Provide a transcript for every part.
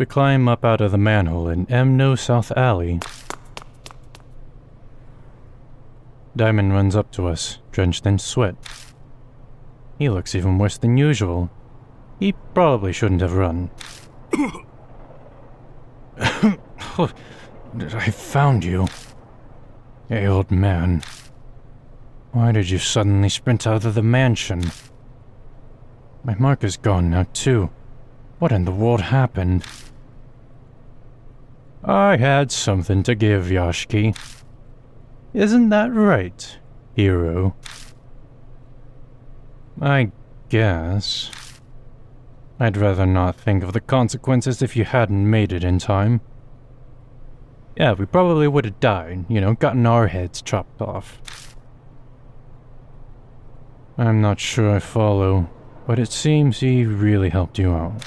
We climb up out of the manhole in M. South Alley. Diamond runs up to us, drenched in sweat. He looks even worse than usual. He probably shouldn't have run. I found you. Hey, old man. Why did you suddenly sprint out of the mansion? My mark is gone now, too. What in the world happened? I had something to give, Yashki. Isn't that right, hero? I guess. I'd rather not think of the consequences if you hadn't made it in time. Yeah, we probably would have died, gotten our heads chopped off. I'm not sure I follow, but it seems he really helped you out.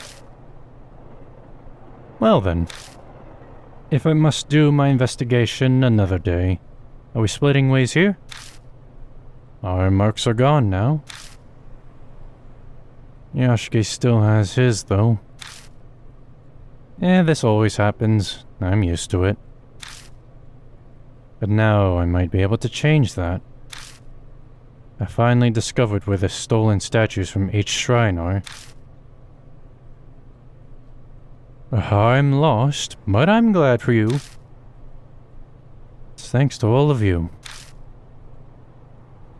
Well then, if I must do my investigation another day, are we splitting ways here? Our marks are gone now. Yashki still has his, though. This always happens. I'm used to it. But now I might be able to change that. I finally discovered where the stolen statues from H Shrine are. I'm lost, but I'm glad for you. It's thanks to all of you.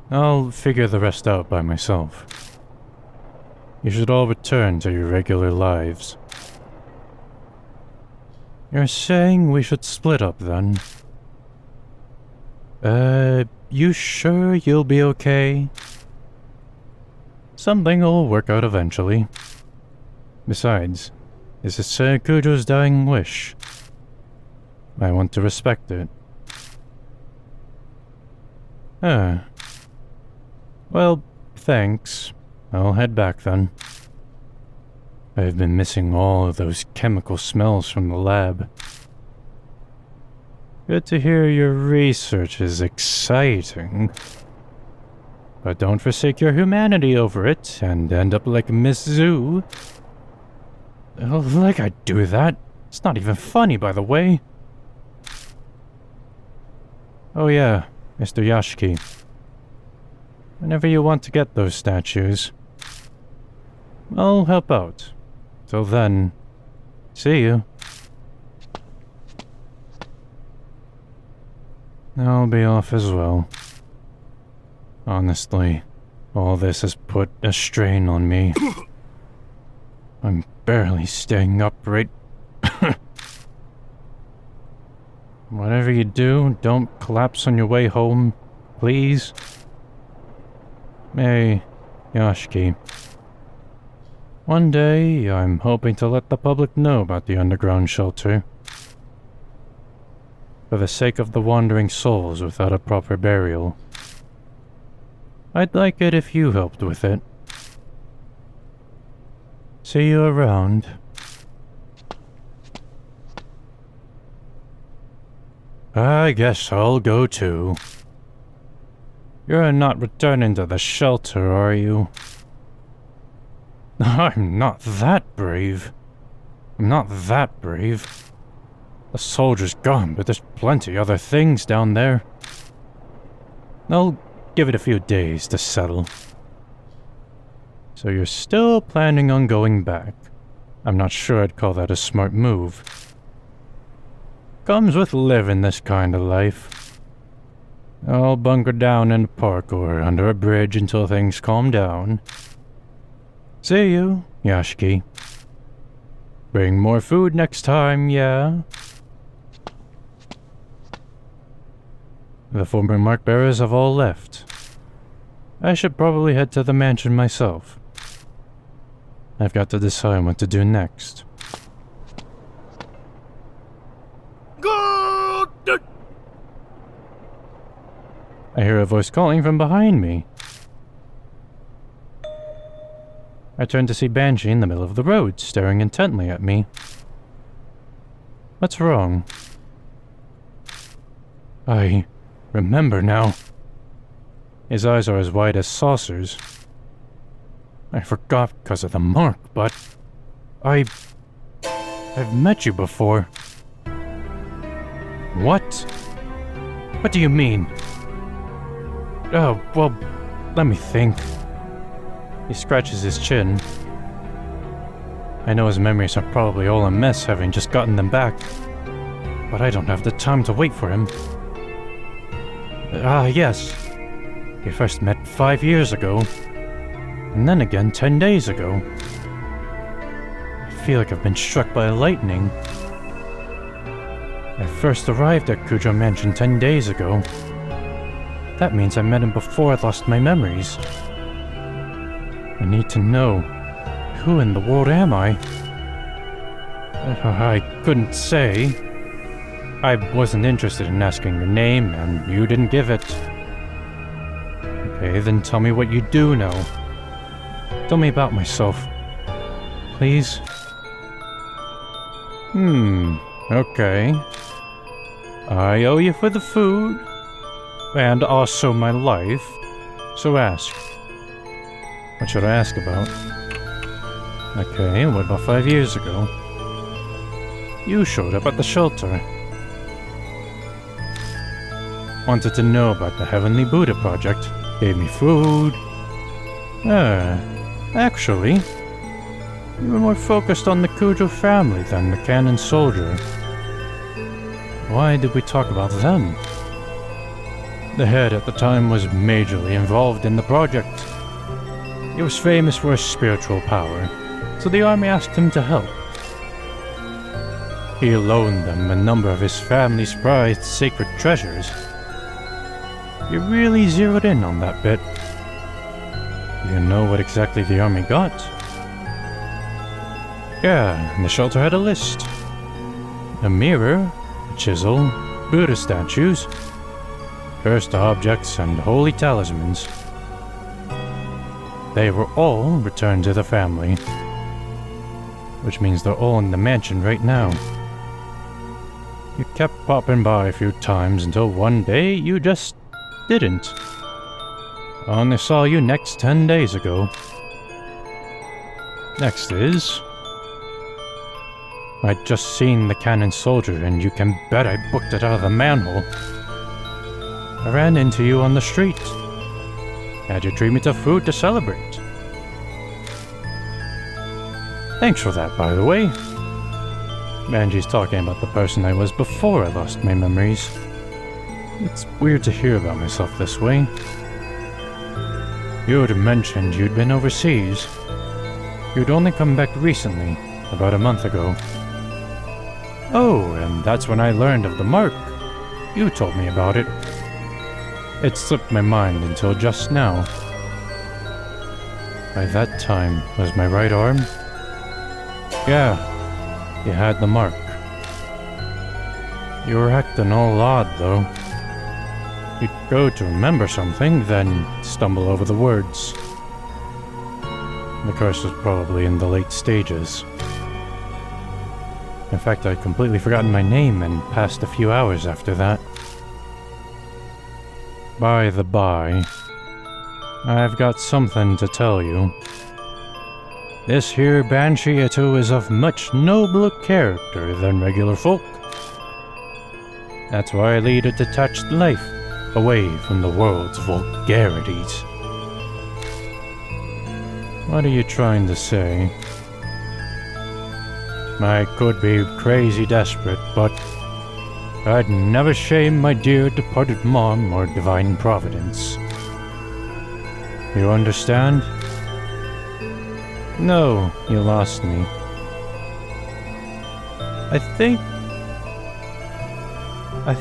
I'll figure the rest out by myself. You should all return to your regular lives. You're saying we should split up, then? You sure you'll be okay? Something'll work out eventually. Besides, this is Kujo's dying wish. I want to respect it. Well, thanks. I'll head back then. I've been missing all of those chemical smells from the lab. Good to hear your research is exciting. But don't forsake your humanity over it and end up like Miss Zoo. Oh, like I'd do that. It's not even funny, by the way. Oh yeah, Mr. Yashiki. Whenever you want to get those statues, I'll help out. Till then, see you. I'll be off as well. Honestly, all this has put a strain on me. I'm barely staying upright. Whatever you do, don't collapse on your way home, please. Hey, Yashiki. One day, I'm hoping to let the public know about the underground shelter. For the sake of the wandering souls without a proper burial. I'd like it if you helped with it. See you around. I guess I'll go too. You're not returning to the shelter, are you? I'm not that brave. The soldier's gone, but there's plenty other things down there. I'll give it a few days to settle. So you're still planning on going back? I'm not sure I'd call that a smart move. Comes with living this kind of life. I'll bunker down in the park or under a bridge until things calm down. See you, Yashiki. Bring more food next time, yeah? The former mark bearers have all left. I should probably head to the mansion myself. I've got to decide what to do next. I hear a voice calling from behind me. I turn to see Banshee in the middle of the road, staring intently at me. What's wrong? I remember now. His eyes are as wide as saucers. I forgot because of the mark, but I've met you before. What? What do you mean? Oh, well, let me think. He scratches his chin. I know his memories are probably all a mess, having just gotten them back. But I don't have the time to wait for him. Yes. We first met 5 years ago. And then again 10 days ago. I feel like I've been struck by lightning. I first arrived at Cujo Mansion 10 days ago. That means I met him before I lost my memories. I need to know, who in the world am I? I couldn't say. I wasn't interested in asking your name, and you didn't give it. Okay, then tell me what you do know. Tell me about myself. Please? Okay. I owe you for the food, and also my life, so ask. What should I ask about? Okay, what about 5 years ago? You showed up at the shelter. Wanted to know about the Heavenly Buddha project. Gave me food. Actually, you were more focused on the Cujo family than the Cannon Soldier. Why did we talk about them? The head at the time was majorly involved in the project. He was famous for his spiritual power, so the army asked him to help. He loaned them a number of his family's prized sacred treasures. You really zeroed in on that bit. You know what exactly the army got? Yeah, and the shelter had a list. A mirror, a chisel, Buddha statues, cursed objects, and holy talismans. They were all returned to the family. Which means they're all in the mansion right now. You kept popping by a few times until one day you just didn't. I only saw you next 10 days ago. Next is... I'd just seen the Cannon Soldier, and you can bet I booked it out of the manhole. I ran into you on the street. Had you treat me to food to celebrate. Thanks for that, by the way. Manji's talking about the person I was before I lost my memories. It's weird to hear about myself this way. You'd mentioned you'd been overseas. You'd only come back recently, about a month ago. Oh, and that's when I learned of the mark. You told me about it. It slipped my mind until just now. By that time, was my right arm? Yeah, you had the mark. You were acting all odd, though. You'd go to remember something, then stumble over the words. The curse was probably in the late stages. In fact, I'd completely forgotten my name and passed a few hours after that. By the by, I've got something to tell you. This here Banshee Ito is of much nobler character than regular folk. That's why I lead a detached life, away from the world's vulgarities. What are you trying to say? I could be crazy desperate, but I'd never shame my dear departed mom or divine providence. You understand? No, you lost me. I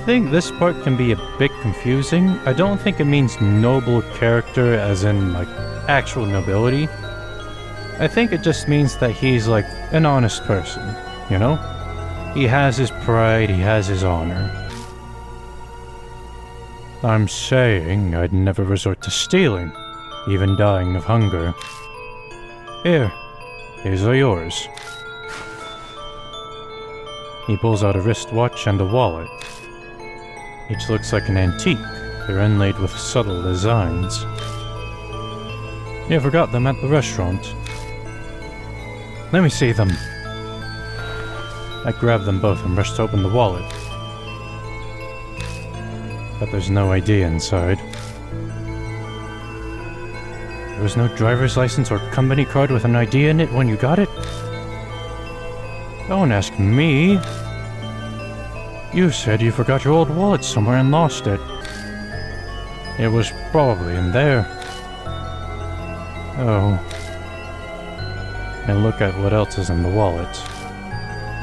think this part can be a bit confusing. I don't think it means noble character as in, like, actual nobility. I think it just means that he's, like, an honest person, you know? He has his pride, he has his honor. I'm saying I'd never resort to stealing, even dying of hunger. Here, these are yours. He pulls out a wristwatch and a wallet. Each looks like an antique. They're inlaid with subtle designs. You forgot them at the restaurant. Let me see them. I grabbed them both and rushed to open the wallet. But there's no ID inside. There was no driver's license or company card with an ID in it when you got it? Don't ask me. You said you forgot your old wallet somewhere and lost it. It was probably in there. Oh. And look at what else is in the wallet.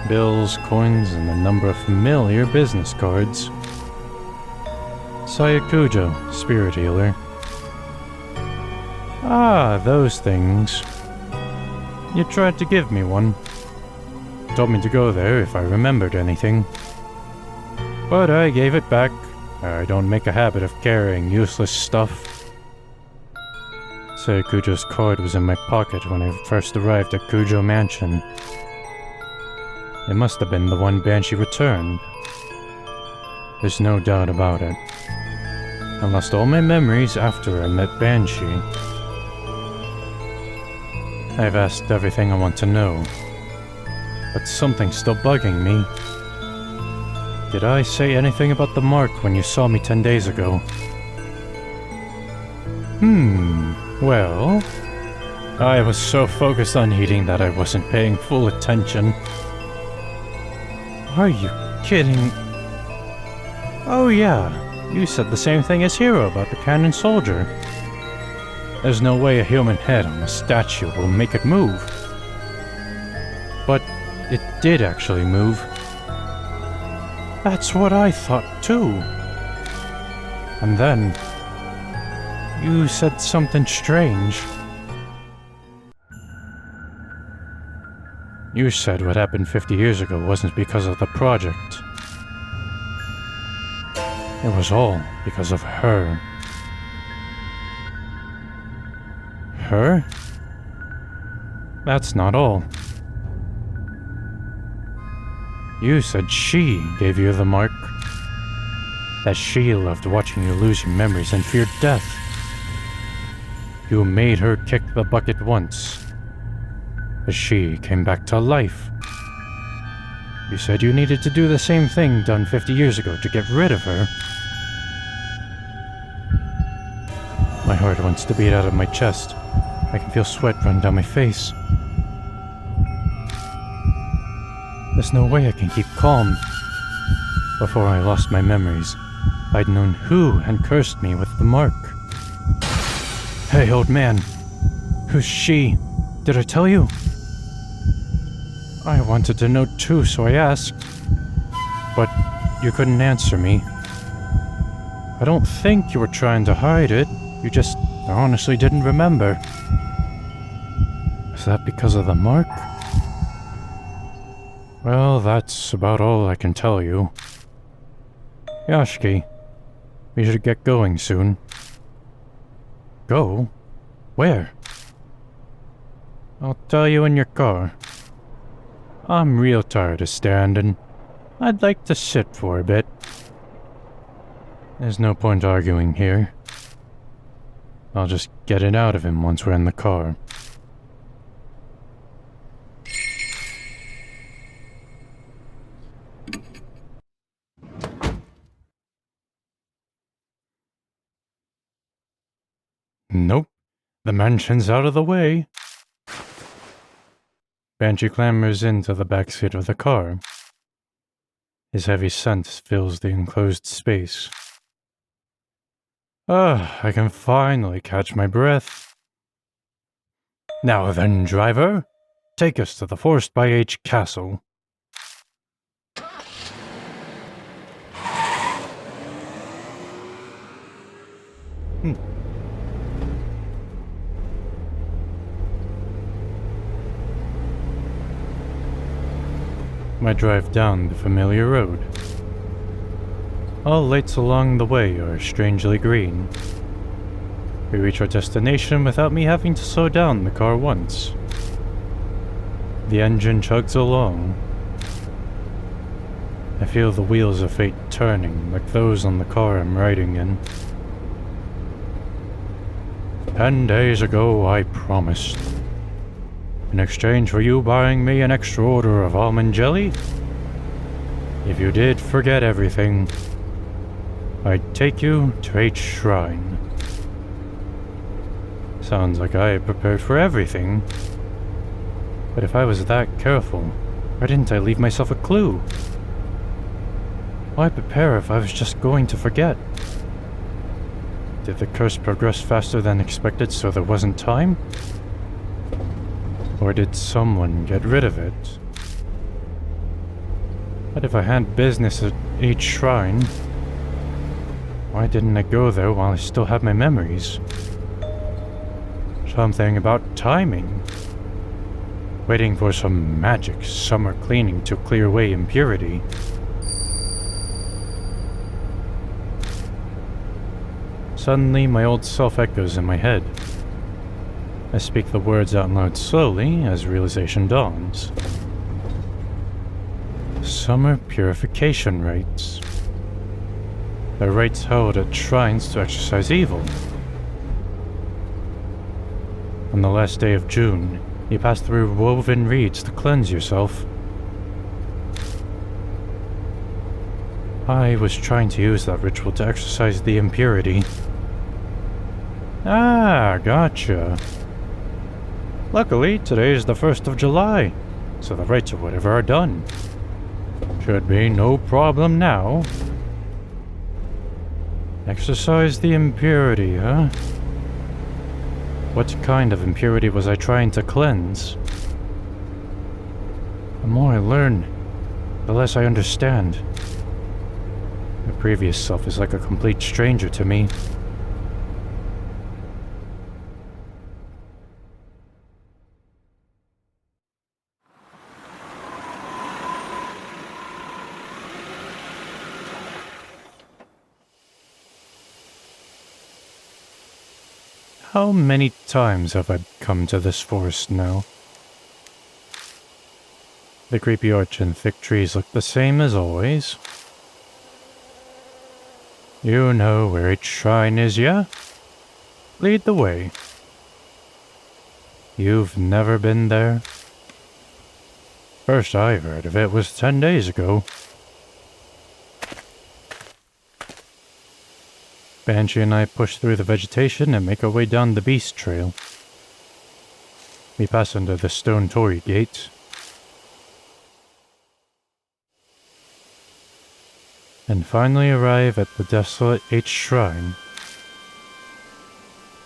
Bills, coins, and a number of familiar business cards. Sayakujo, spirit healer. Ah, those things. You tried to give me one. Told me to go there if I remembered anything. But I gave it back. I don't make a habit of carrying useless stuff. Sayakujo's card was in my pocket when I first arrived at Kujo Mansion. It must have been the one Banshee returned. There's no doubt about it. I lost all my memories after I met Banshee. I've asked everything I want to know, but something's still bugging me. Did I say anything about the mark when you saw me 10 days ago? Well... I was so focused on eating that I wasn't paying full attention. Are you kidding? Oh yeah, you said the same thing as Hiro about the cannon soldier. There's no way a human head on a statue will make it move. But it did actually move. That's what I thought too. And then, you said something strange. You said what happened 50 years ago wasn't because of the project. It was all because of her. Her? That's not all. You said she gave you the mark. That she loved watching you lose your memories and feared death. You made her kick the bucket once. But she came back to life. You said you needed to do the same thing done 50 years ago to get rid of her. My heart wants to beat out of my chest. I can feel sweat run down my face. There's no way I can keep calm. Before I lost my memories, I'd known who had cursed me with the mark. Hey, old man. Who's she? Did I tell you? I wanted to know too, so I asked. But you couldn't answer me. I don't think you were trying to hide it. You just honestly didn't remember. Is that because of the mark? Well, that's about all I can tell you. Yashiki, we should get going soon. Go? Where? I'll tell you in your car. I'm real tired of standing. I'd like to sit for a bit. There's no point arguing here. I'll just get it out of him once we're in the car. Nope. The mansion's out of the way. Banshee clambers into the backseat of the car. His heavy scent fills the enclosed space. I can finally catch my breath. Now then, driver, take us to the Forest by H castle. I drive down the familiar road. All lights along the way are strangely green. We reach our destination without me having to slow down the car once. The engine chugs along. I feel the wheels of fate turning like those on the car I'm riding in. 10 days ago I promised. In exchange for you buying me an extra order of almond jelly, If you did forget everything, I'd take you to H Shrine. Sounds like I prepared for everything. But if I was that careful, why didn't I leave myself a clue? Why prepare if I was just going to forget? Did the curse progress faster than expected so there wasn't time? Or did someone get rid of it? But if I had business at H Shrine, why didn't I go there while I still had my memories? Something about timing. Waiting for some magic summer cleaning to clear away impurity. Suddenly, my old self echoes in my head. I speak the words out loud slowly as realization dawns. Summer purification rites. They're rites held at shrines to exorcise evil. On the last day of June, you pass through woven reeds to cleanse yourself. I was trying to use that ritual to exorcise the impurity. Ah, gotcha. Luckily, today is the 1st of July, so the rites or whatever are done. Should be no problem now. Exorcise the impurity, huh? What kind of impurity was I trying to cleanse? The more I learn, the less I understand. My previous self is like a complete stranger to me. How many times have I come to this forest now? The creepy arch and thick trees look the same as always. You know where each shrine is, yeah? Lead the way. You've never been there? First I heard of it was 10 days ago. Banshee and I push through the vegetation and make our way down the beast trail. We pass under the stone torii gate. And finally arrive at the desolate H Shrine.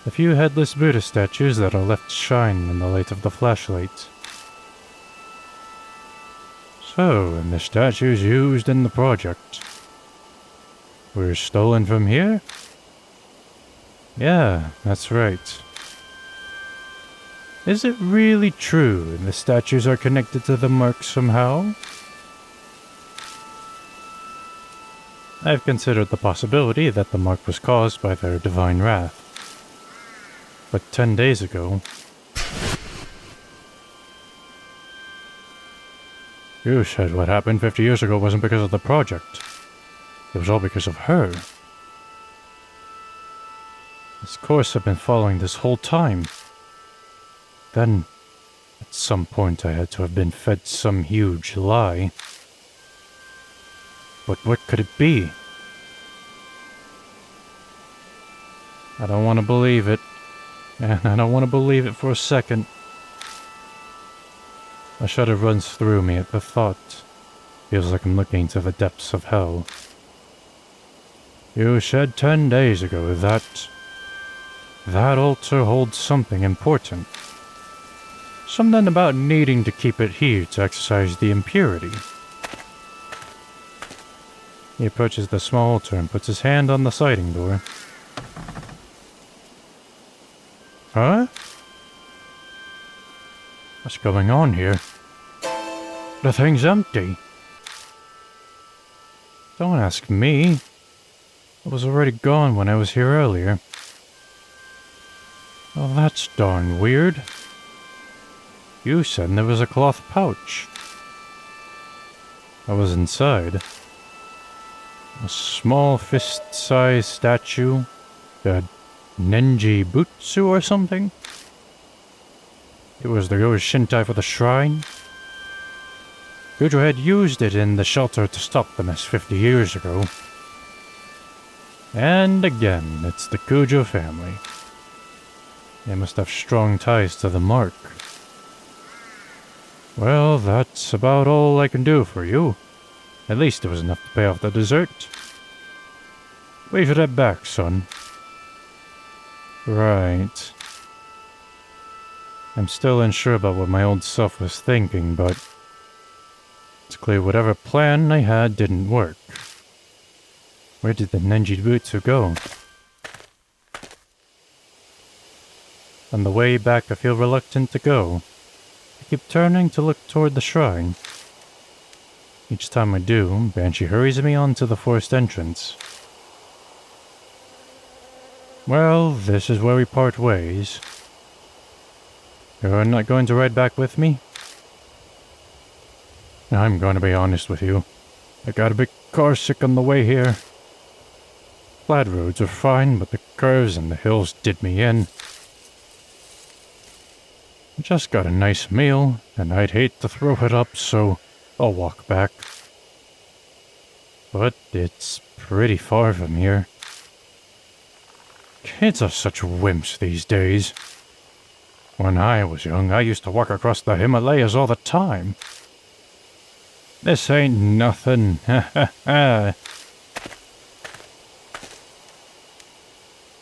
A few headless Buddha statues that are left shine in the light of the flashlight. So, and the statues used in the project were stolen from here? Yeah, that's right. Is it really true the statues are connected to the mark somehow? I've considered the possibility that the mark was caused by their divine wrath. But 10 days ago... You said what happened 50 years ago wasn't because of the project. It was all because of her. This course I've been following this whole time. Then, at some point I had to have been fed some huge lie. But what could it be? I don't want to believe it. And I don't want to believe it for a second. A shudder runs through me at the thought. Feels like I'm looking to the depths of hell. You said 10 days ago that altar holds something important. Something about needing to keep it here to exorcise the impurity. He approaches the small altar and puts his hand on the sliding door. Huh? What's going on here? The thing's empty. Don't ask me. It was already gone when I was here earlier. Well, that's darn weird. You said there was a cloth pouch. I was inside. A small fist-sized statue. A Nenji Butsu or something? It was the Ghost Shintai for the shrine? Cujo had used it in the shelter to stop the mess 50 years ago. And again, it's the Cujo family. They must have strong ties to the mark. Well, that's about all I can do for you. At least it was enough to pay off the dessert. We should head back, son. Right. I'm still unsure about what my old self was thinking, but it's clear whatever plan I had didn't work. Where did the Nenjibutsu go? On the way back, I feel reluctant to go. I keep turning to look toward the shrine. Each time I do, Banshee hurries me on to the forest entrance. Well, this is where we part ways. You're not going to ride back with me? I'm going to be honest with you. I got a bit car sick on the way here. Flat roads are fine, but the curves and the hills did me in. I just got a nice meal, and I'd hate to throw it up, so I'll walk back. But it's pretty far from here. Kids are such wimps these days. When I was young, I used to walk across the Himalayas all the time. This ain't nothing.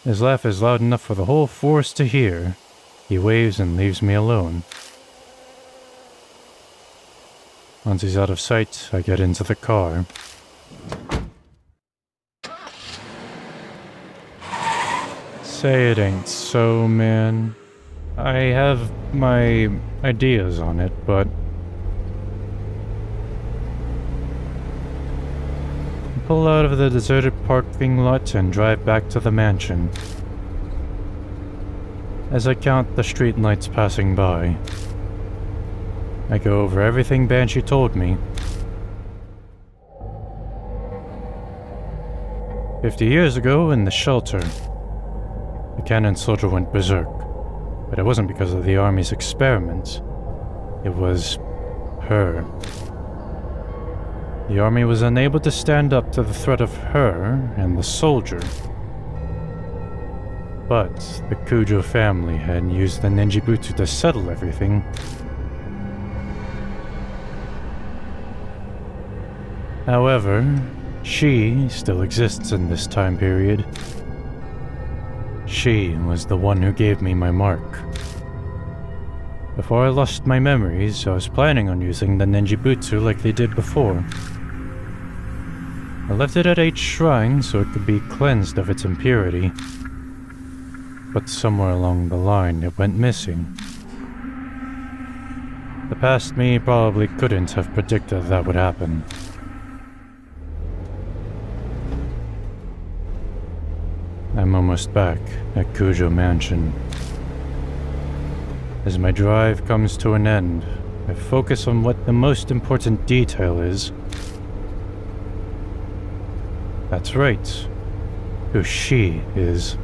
His laugh is loud enough for the whole forest to hear. He waves and leaves me alone. Once he's out of sight, I get into the car. Say it ain't so, man. I have my ideas on it, but I pull out of the deserted parking lot and drive back to the mansion. As I count the streetlights passing by, I go over everything Banshee told me. 50 years ago, in the shelter, the cannon soldier went berserk. But it wasn't because of the army's experiments. It was her. The army was unable to stand up to the threat of her and the soldier. But the Cujo family had used the Nenjibutsu to settle everything. However, she still exists in this time period. She was the one who gave me my mark. Before I lost my memories, I was planning on using the Nenjibutsu like they did before. I left it at each shrine so it could be cleansed of its impurity. But somewhere along the line, it went missing. The past me probably couldn't have predicted that would happen. I'm almost back at Cujo Mansion. As my drive comes to an end, I focus on what the most important detail is. That's right, who she is.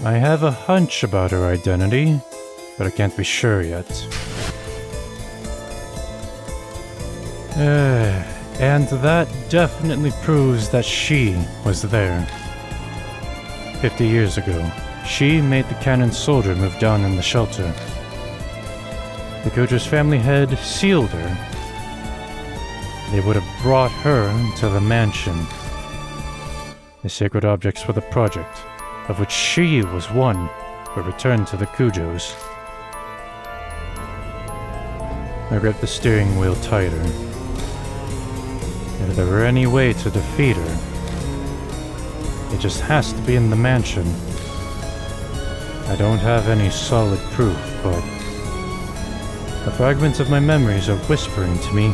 I have a hunch about her identity, but I can't be sure yet. And that definitely proves that she was there. 50 years ago, she made the cannon soldier move down in the shelter. The Cujo's family had sealed her. They would have brought her to the mansion. The sacred objects for the project, of which she was one, were returned to the Cujos. I gripped the steering wheel tighter. If there were any way to defeat her, it just has to be in the mansion. I don't have any solid proof, but the fragments of my memories are whispering to me.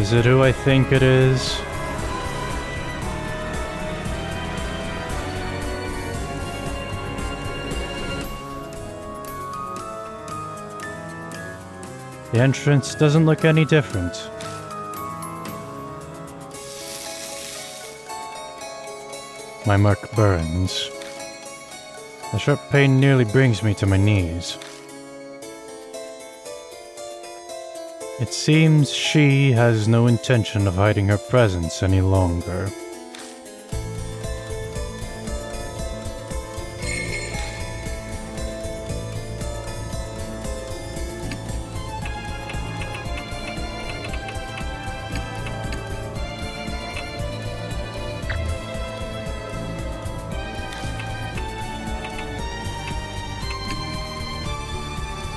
Is it who I think it is? The entrance doesn't look any different. My mark burns. The sharp pain nearly brings me to my knees. It seems she has no intention of hiding her presence any longer.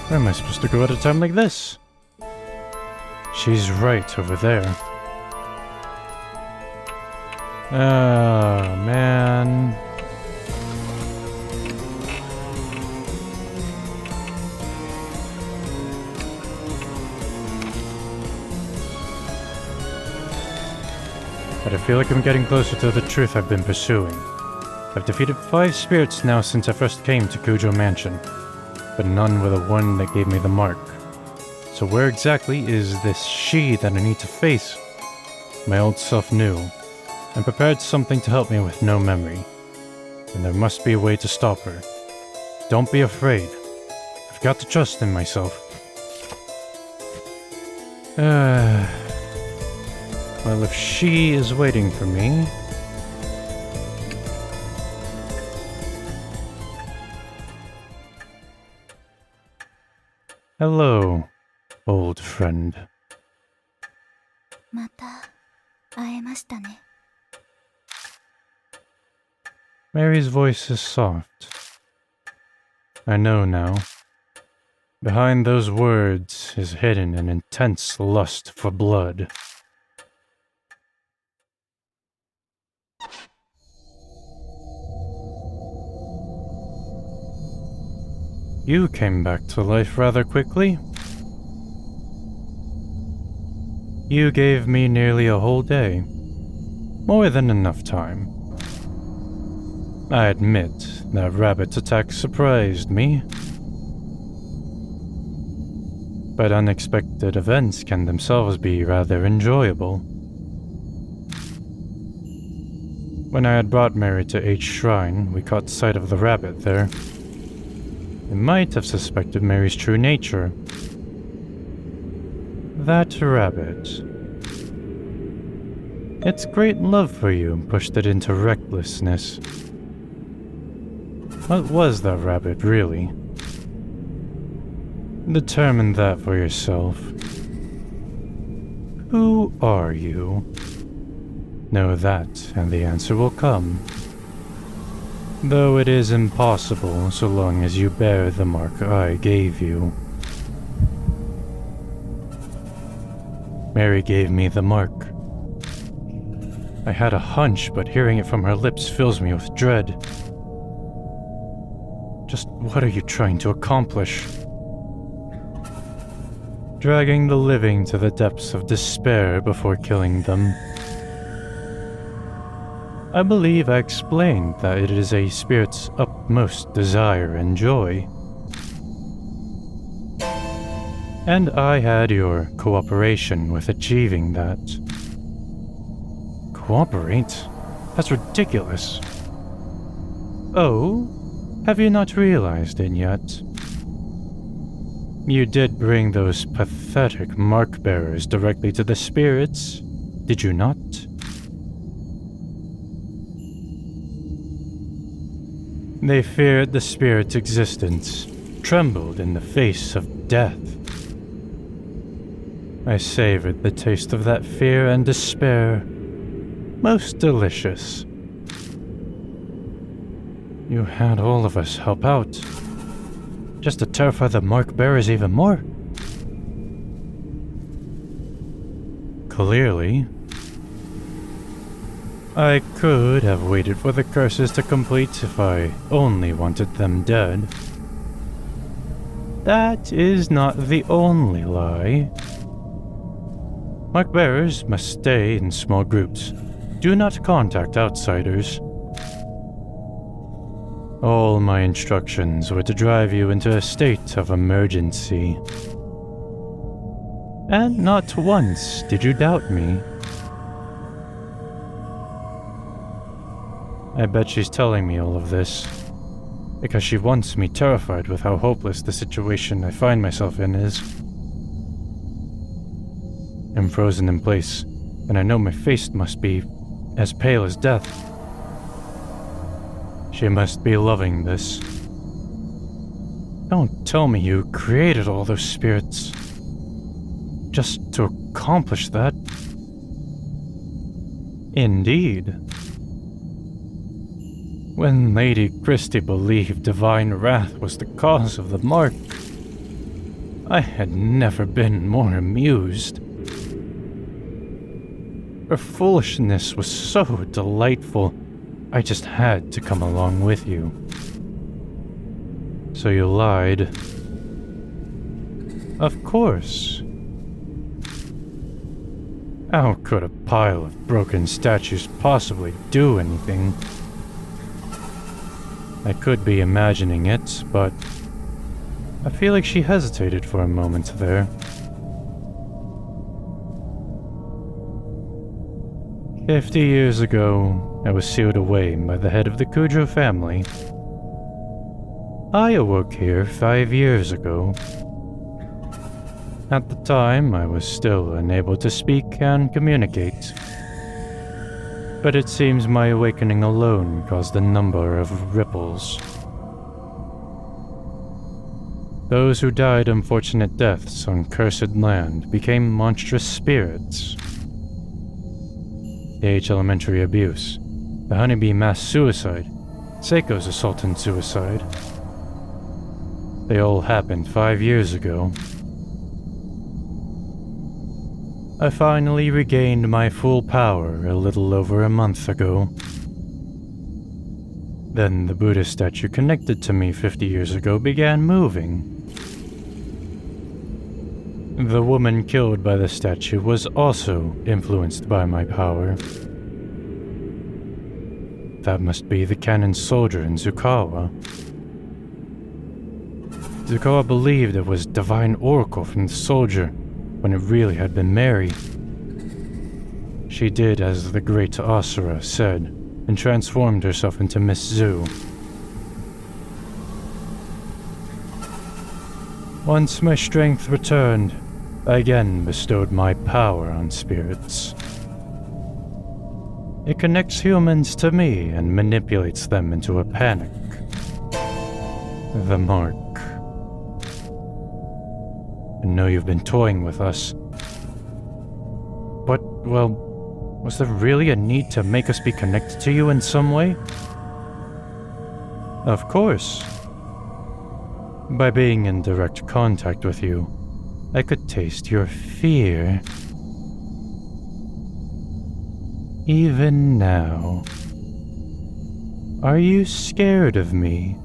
Where am I supposed to go at a time like this? She's right over there. Oh, man. But I feel like I'm getting closer to the truth I've been pursuing. I've defeated 5 spirits now since I first came to Kujo Mansion, but none were the one that gave me the mark. So where exactly is this she that I need to face? My old self knew, and prepared something to help me with no memory. And there must be a way to stop her. Don't be afraid. I've got to trust in myself. Well, if she is waiting for me... Hello, old friend. また会えましたね。 Mary's voice is soft. I know now. Behind those words is hidden an intense lust for blood. You came back to life rather quickly. You gave me nearly a whole day. More than enough time. I admit that rabbit attack surprised me. But unexpected events can themselves be rather enjoyable. When I had brought Mary to H Shrine, we caught sight of the rabbit there. I might have suspected Mary's true nature. That rabbit. Its great love for you pushed it into recklessness. What was that rabbit, really? Determine that for yourself. Who are you? Know that, and the answer will come. Though it is impossible so long as you bear the mark I gave you. Mary gave me the mark. I had a hunch, but hearing it from her lips fills me with dread. Just what are you trying to accomplish? Dragging the living to the depths of despair before killing them. I believe I explained that it is a spirit's utmost desire and joy. And I had your cooperation with achieving that. Cooperate? That's ridiculous. Oh? Have you not realized it yet? You did bring those pathetic mark-bearers directly to the spirits, did you not? They feared the spirit's existence, trembled in the face of death. I savored the taste of that fear and despair. Most delicious. You had all of us help out, just to terrify the mark-bearers even more. Clearly. I could have waited for the curses to complete if I only wanted them dead. That is not the only lie. Mark-bearers must stay in small groups. Do not contact outsiders. All my instructions were to drive you into a state of emergency. And not once did you doubt me. I bet she's telling me all of this because she wants me terrified with how hopeless the situation I find myself in is. I'm frozen in place, and I know my face must be as pale as death. She must be loving this. Don't tell me you created all those spirits just to accomplish that. Indeed. When Lady Christie believed divine wrath was the cause of the mark, I had never been more amused. Her foolishness was so delightful, I just had to come along with you. So you lied. Of course. How could a pile of broken statues possibly do anything? I could be imagining it, but I feel like she hesitated for a moment there. 50 years ago, I was sealed away by the head of the Kudro family. I awoke here 5 years ago. At the time, I was still unable to speak and communicate. But it seems my awakening alone caused a number of ripples. Those who died unfortunate deaths on cursed land became monstrous spirits. The H elementary abuse, the honeybee mass suicide, Seiko's assault and suicide. They all happened 5 years ago. I finally regained my full power a little over a month ago. Then the Buddha statue connected to me 50 years ago began moving. The woman killed by the statue was also influenced by my power. That must be the cannon soldier in Zukawa. Zukawa believed it was divine oracle from the soldier, when it really had been Mary. She did as the great Asura said, and transformed herself into Miss Zu. Once my strength returned, I again bestowed my power on spirits. It connects humans to me and manipulates them into a panic. The mark. I know you've been toying with us. But, well, was there really a need to make us be connected to you in some way? Of course. By being in direct contact with you, I could taste your fear. Even now. Are you scared of me,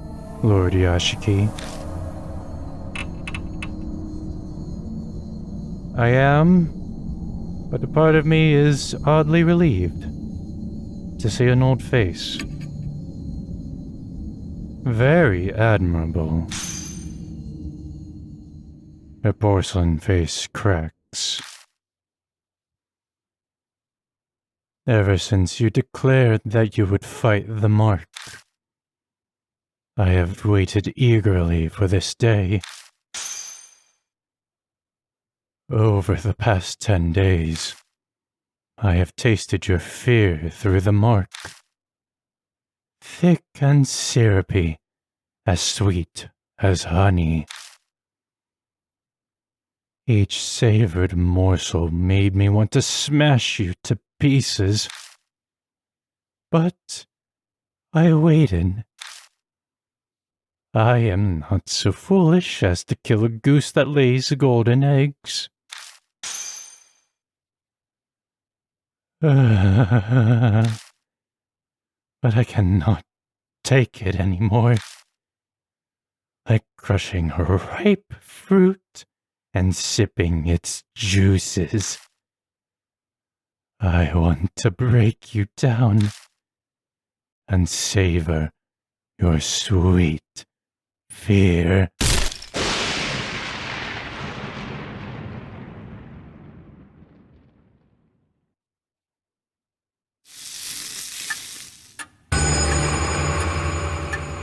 Lord Yashiki? I am, but a part of me is oddly relieved to see an old face. Very admirable. Her porcelain face cracks. Ever since you declared that you would fight the mark, I have waited eagerly for this day. Over the past 10 days, I have tasted your fear through the mark. Thick and syrupy, as sweet as honey. Each savored morsel made me want to smash you to pieces. But I waited. I am not so foolish as to kill a goose that lays golden eggs. But I cannot take it anymore. Like crushing ripe fruit and sipping its juices. I want to break you down and savor your sweet fear.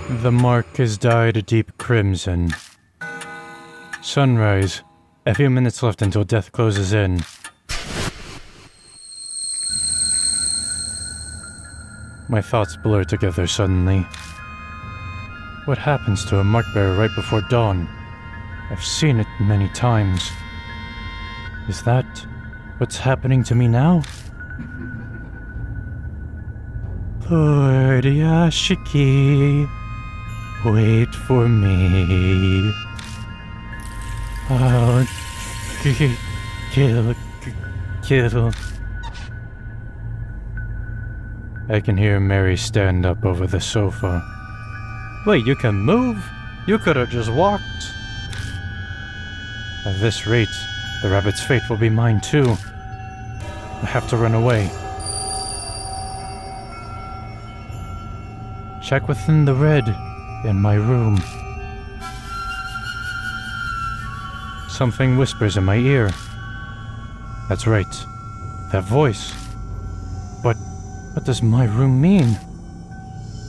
The mark is dyed a deep crimson. Sunrise. A few minutes left until death closes in. My thoughts blur together suddenly. What happens to a mark bearer right before dawn? I've seen it many times. Is that what's happening to me now? Lord Yashiki, wait for me. I'll kill. I can hear Mary stand up over the sofa. Wait, you can move? You could have just walked. At this rate, the rabbit's fate will be mine too. I have to run away. Check within the red in my room. Something whispers in my ear. That's right. That voice. But what does my room mean?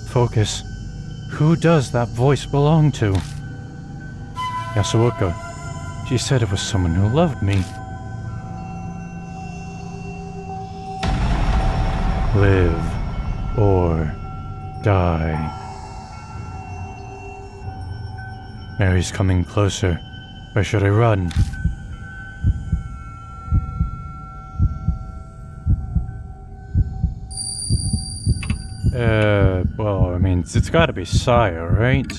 Focus. Who does that voice belong to? Yasuoka. She said it was someone who loved me. Live or die. Mary's coming closer. Where should I run? Well, I mean, it's gotta be Saya, right?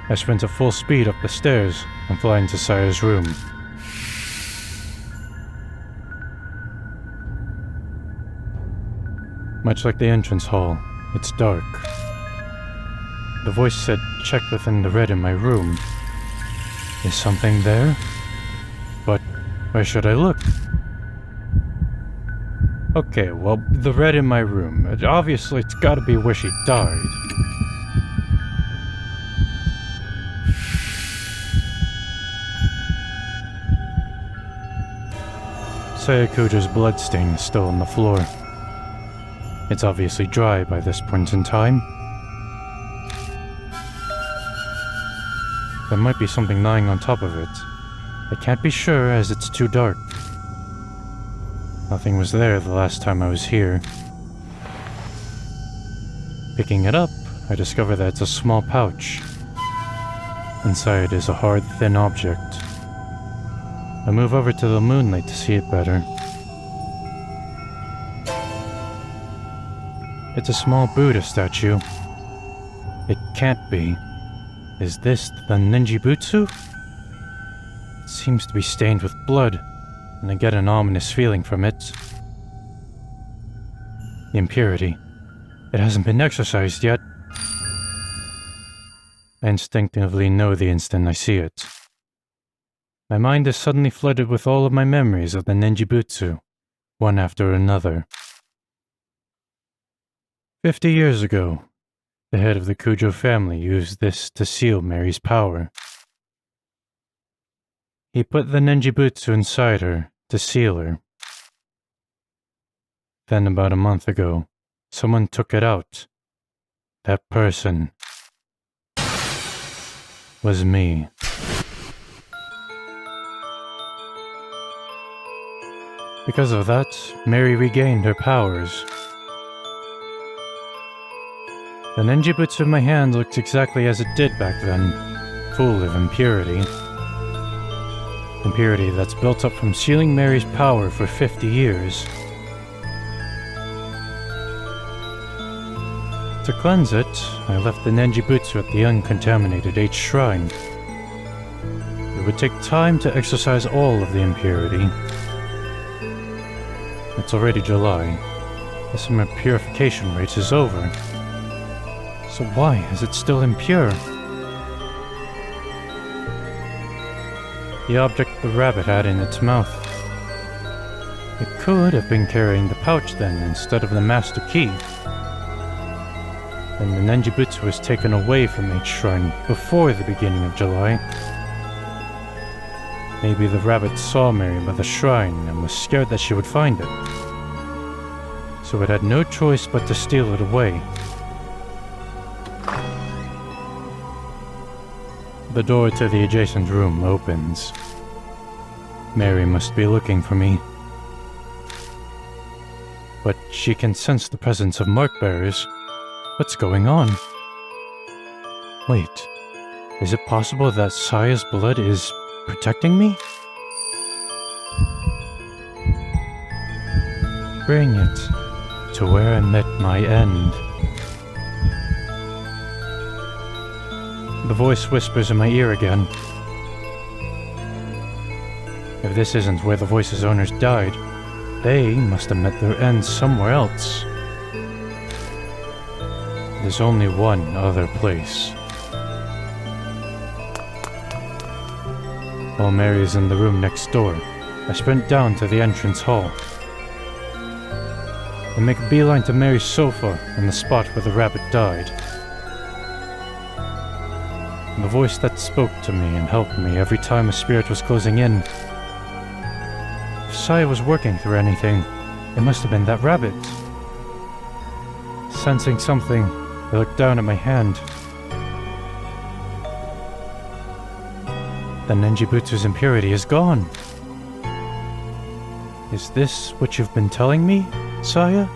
I sprint at full speed up the stairs and fly into Saya's room. Much like the entrance hall, it's dark. The voice said, check within the red in my room. Is something there? But where should I look? Okay, well, the red in my room. Obviously, it's gotta be where she died. Sayakuja's bloodstain is still on the floor. It's obviously dry by this point in time. There might be something lying on top of it. I can't be sure as it's too dark. Nothing was there the last time I was here. Picking it up, I discover that it's a small pouch. Inside is a hard, thin object. I move over to the moonlight to see it better. It's a small Buddha statue. It can't be. Is this the Ninjibutsu? It seems to be stained with blood, and I get an ominous feeling from it. The impurity. It hasn't been exorcised yet. I instinctively know the instant I see it. My mind is suddenly flooded with all of my memories of the Ninjibutsu, one after another. 50 years ago, the head of the Kujo family used this to seal Mary's power. He put the Ninjibutsu inside her to seal her. Then about a month ago, someone took it out. That person was me. Because of that, Mary regained her powers. The Ninjibutsu in my hand looks exactly as it did back then, full of impurity. Impurity that's built up from sealing Mary's power for 50 years. To cleanse it, I left the Ninjibutsu at the uncontaminated H shrine. It would take time to exorcise all of the impurity. It's already July. The summer purification rate is over. So why is it still impure? The object the rabbit had in its mouth. It could have been carrying the pouch then instead of the master key. Then the Ninjibutsu was taken away from H shrine before the beginning of July. Maybe the rabbit saw Mary by the shrine and was scared that she would find it. so it had no choice but to steal it away. The door to the adjacent room opens. Mary must be looking for me. But she can sense the presence of mark bearers. What's going on? Wait, is it possible that Saya's blood is protecting me? Bring it to where I met my end. The voice whispers in my ear again. If this isn't where the voice's owners died, they must have met their end somewhere else. There's only one other place. While Mary is in the room next door, I sprint down to the entrance hall. I make a beeline to Mary's sofa and the spot where the rabbit died. The voice that spoke to me and helped me every time a spirit was closing in. If Saya was working through anything, it must have been that rabbit. Sensing something, I looked down at my hand. The Nenjibutsu's impurity is gone. Is this what you've been telling me, Saya?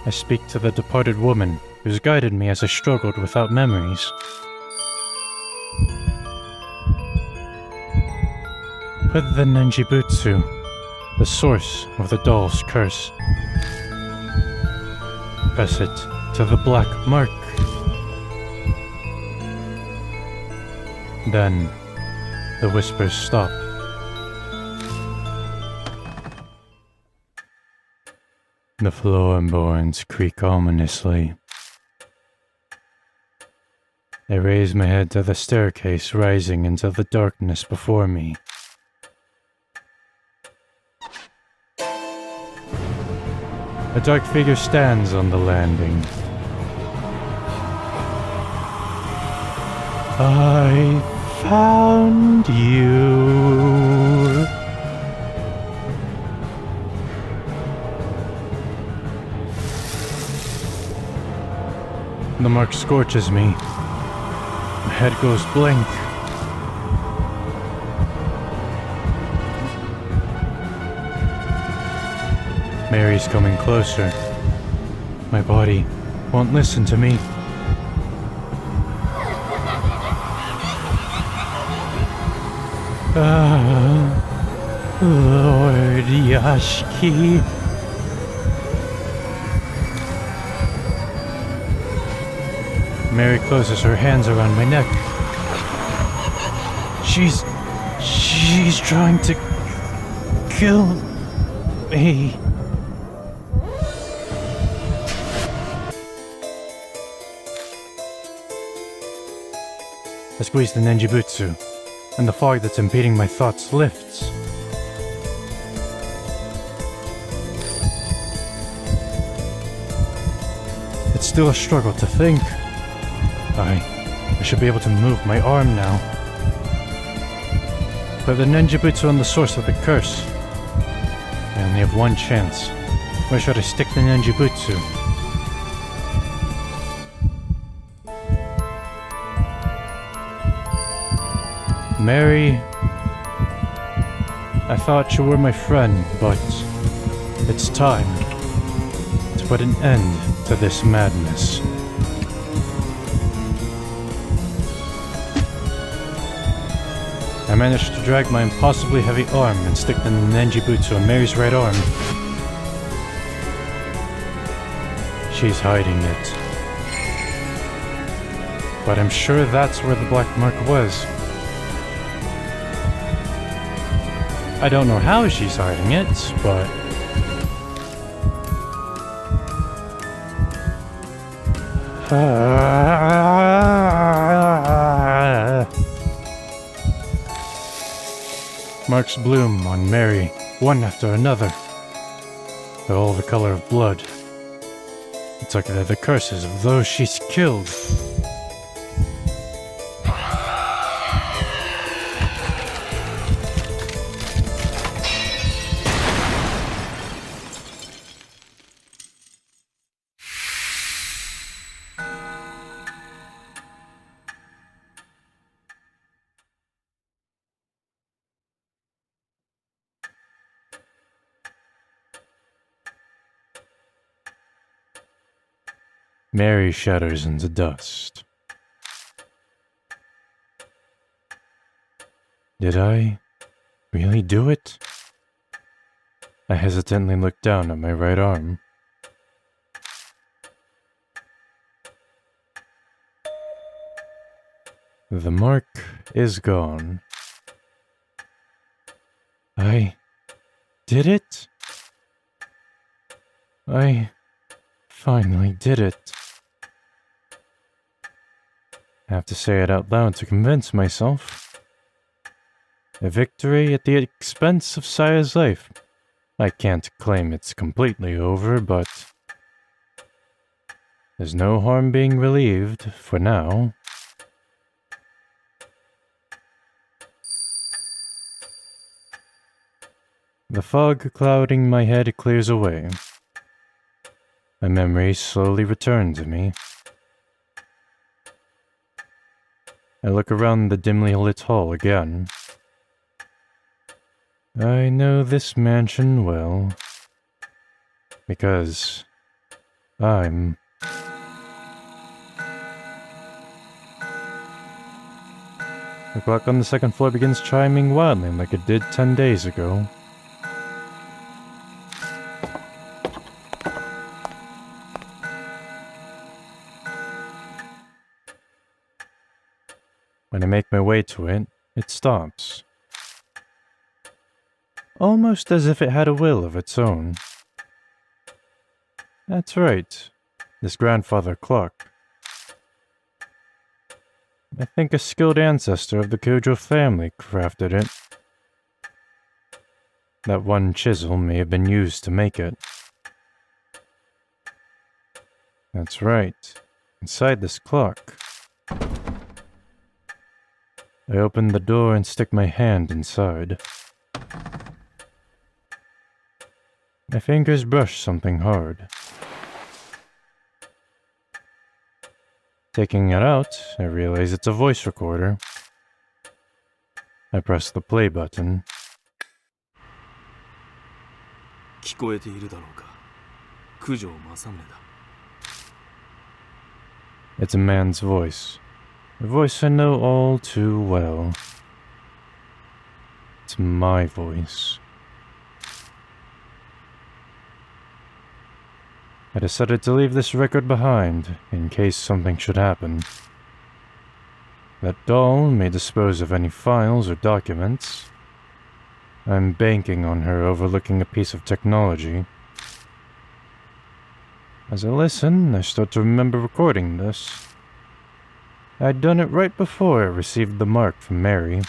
I speak to the departed woman who's guided me as I struggled without memories. Put the Nenjibutsu, the source of the doll's curse. Press it to the black mark. Then, the whispers stop. The floorboards creak ominously. I raise my head to the staircase rising into the darkness before me. A dark figure stands on the landing. I found you. The mark scorches me. My head goes blank. Mary's coming closer. My body won't listen to me. Lord Yashiki. Mary closes her hands around my neck. She's trying to kill me. I squeeze the Nenjibutsu, and the fog that's impeding my thoughts lifts. It's still a struggle to think. I should be able to move my arm now. But the Nenjibutsu on the source of the curse. I only have one chance. Where should I stick the Nenjibutsu? Mary, I thought you were my friend, but it's time to put an end to this madness. I managed to drag my impossibly heavy arm and stick the Nenjibutsu on Mary's right arm. She's hiding it. But I'm sure that's where the black mark was. I don't know how she's hiding it, but... Marks bloom on Mary, one after another. They're all the color of blood. It's like they're the curses of those she's killed. Mary shatters into dust. Did I really do it? I hesitantly look down at my right arm. The mark is gone. I did it? I finally did it. I have to say it out loud to convince myself. A victory at the expense of Saya's life. I can't claim it's completely over, but there's no harm being relieved for now. The fog clouding my head clears away. My memories slowly return to me. I look around the dimly lit hall again. I know this mansion well, because I'm... The clock on the second floor begins chiming wildly like it did 10 days ago. When I make my way to it, it stops. Almost as if it had a will of its own. That's right, this grandfather clock. I think a skilled ancestor of the Kojo family crafted it. That one chisel may have been used to make it. That's right, inside this clock. I open the door and stick my hand inside. My fingers brush something hard. Taking it out, I realize it's a voice recorder. I press the play button. 聞こえているだろうか。九条正宗だ。 It's a man's voice. A voice I know all too well. It's my voice. I decided to leave this record behind, in case something should happen. That doll may dispose of any files or documents. I'm banking on her overlooking a piece of technology. As I listen, I start to remember recording this. I'd done it right before I received the mark from Mary.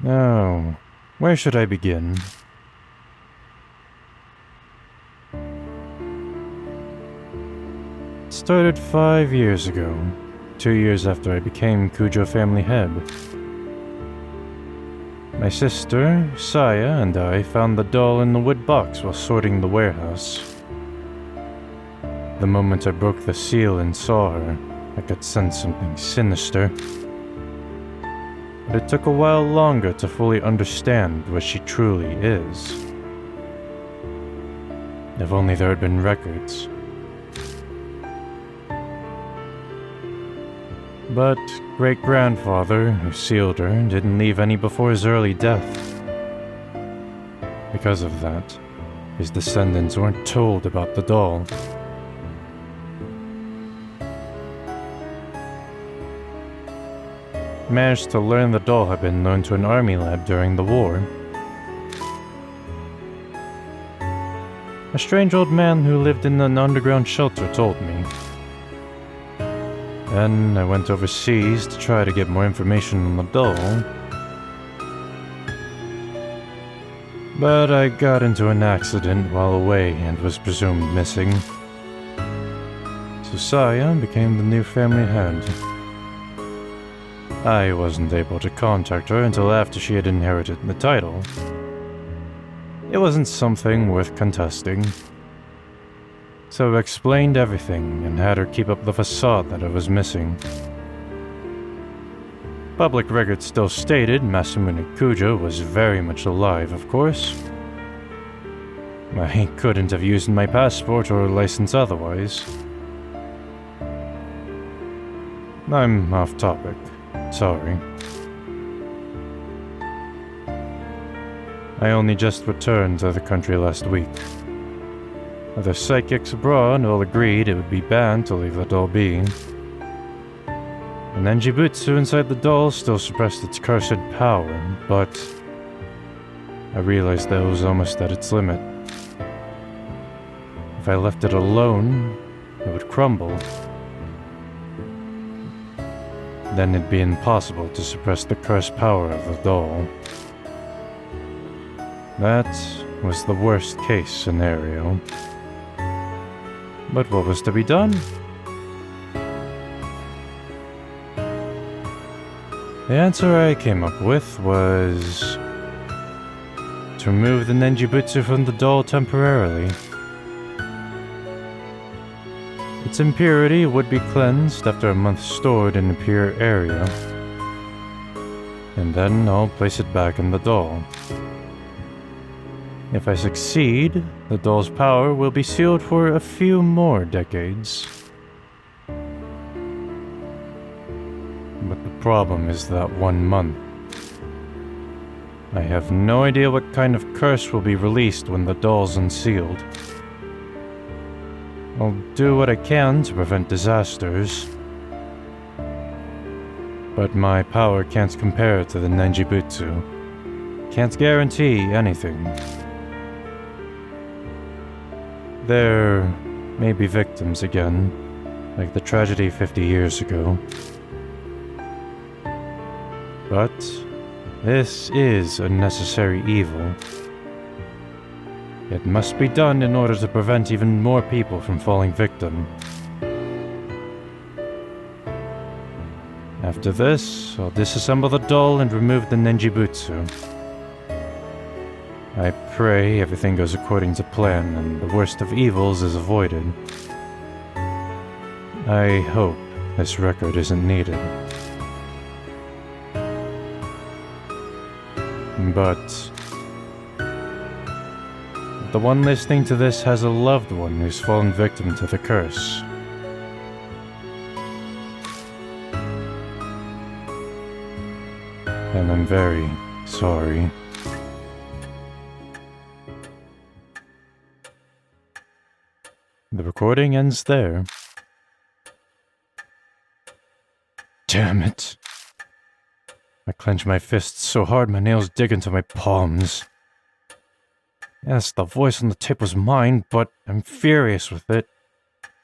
Now, where should I begin? It started 5 years ago, 2 years after I became Kujo family head. My sister, Saya, and I found the doll in the wood box while sorting the warehouse. The moment I broke the seal and saw her, I could sense something sinister. But it took a while longer to fully understand what she truly is. If only there had been records. But great-grandfather, who sealed her, didn't leave any before his early death. Because of that, his descendants weren't told about the doll. Managed to learn the doll had been loaned to an army lab during the war. A strange old man who lived in an underground shelter told me. Then I went overseas to try to get more information on the doll. But I got into an accident while away and was presumed missing. So Saya became the new family head. I wasn't able to contact her until after she had inherited the title. It wasn't something worth contesting. So I explained everything and had her keep up the facade that I was missing. Public records still stated Mastermind Kujo was very much alive, of course. I couldn't have used my passport or license otherwise. I'm off topic. Sorry. I only just returned to the country last week. Other psychics abroad all agreed it would be banned to leave the doll be. And then Jibutsu inside the doll still suppressed its cursed power, but I realized that it was almost at its limit. If I left it alone, it would crumble. Then it'd be impossible to suppress the cursed power of the doll. That was the worst case scenario. But what was to be done? The answer I came up with was to remove the Nenjibutsu from the doll temporarily. Its impurity would be cleansed after a month stored in a pure area, and then I'll place it back in the doll. If I succeed, the doll's power will be sealed for a few more decades. But the problem is that 1 month. I have no idea what kind of curse will be released when the doll's unsealed. I'll do what I can to prevent disasters, but my power can't compare to the Nenjibutsu. Can't guarantee anything. There may be victims again, like the tragedy 50 years ago. But this is a necessary evil. It must be done in order to prevent even more people from falling victim. After this, I'll disassemble the doll and remove the Nenjibutsu. I pray everything goes according to plan and the worst of evils is avoided. I hope this record isn't needed. But the one listening to this has a loved one who's fallen victim to the curse. And I'm very sorry. The recording ends there. Damn it. I clench my fists so hard my nails dig into my palms. Yes, the voice on the tape was mine, but I'm furious with it.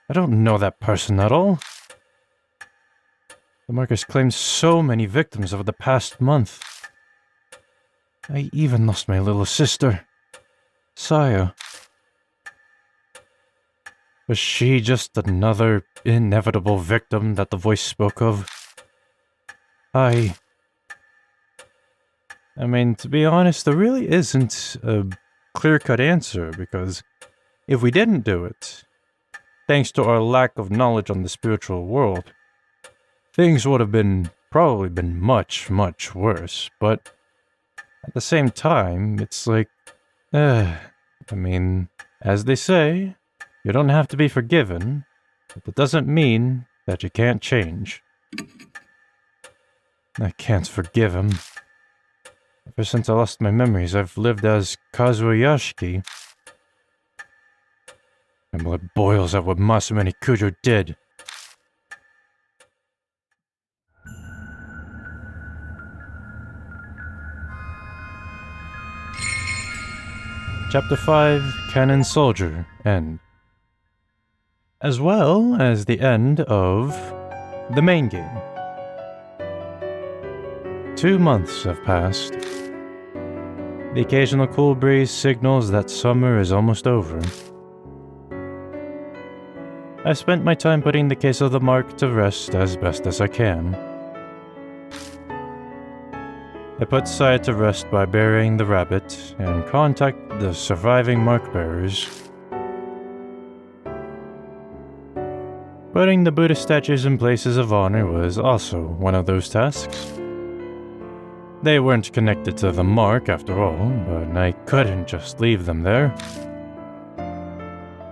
I don't know that person at all. The Marcus claimed so many victims over the past month. I even lost my little sister, Saya. Was she just another inevitable victim that the voice spoke of? I mean, to be honest, there really isn't a clear-cut answer, because if we didn't do it, thanks to our lack of knowledge on the spiritual world, things would have probably been much, much worse. But at the same time, it's like, I mean, as they say, you don't have to be forgiven, but that doesn't mean that you can't change. I can't forgive him. Ever since I lost my memories, I've lived as Kazuo Yashiki. My blood boils at what Mastermind and Kujo did. Chapter 5, Cannon Soldier, End. As well as the end of the main game. 2 months have passed. The occasional cool breeze signals that summer is almost over. I've spent my time putting the case of the mark to rest as best as I can. I put Saya to rest by burying the rabbit and contact the surviving mark bearers. Putting the Buddha statues in places of honor was also one of those tasks. They weren't connected to the mark after all, but I couldn't just leave them there.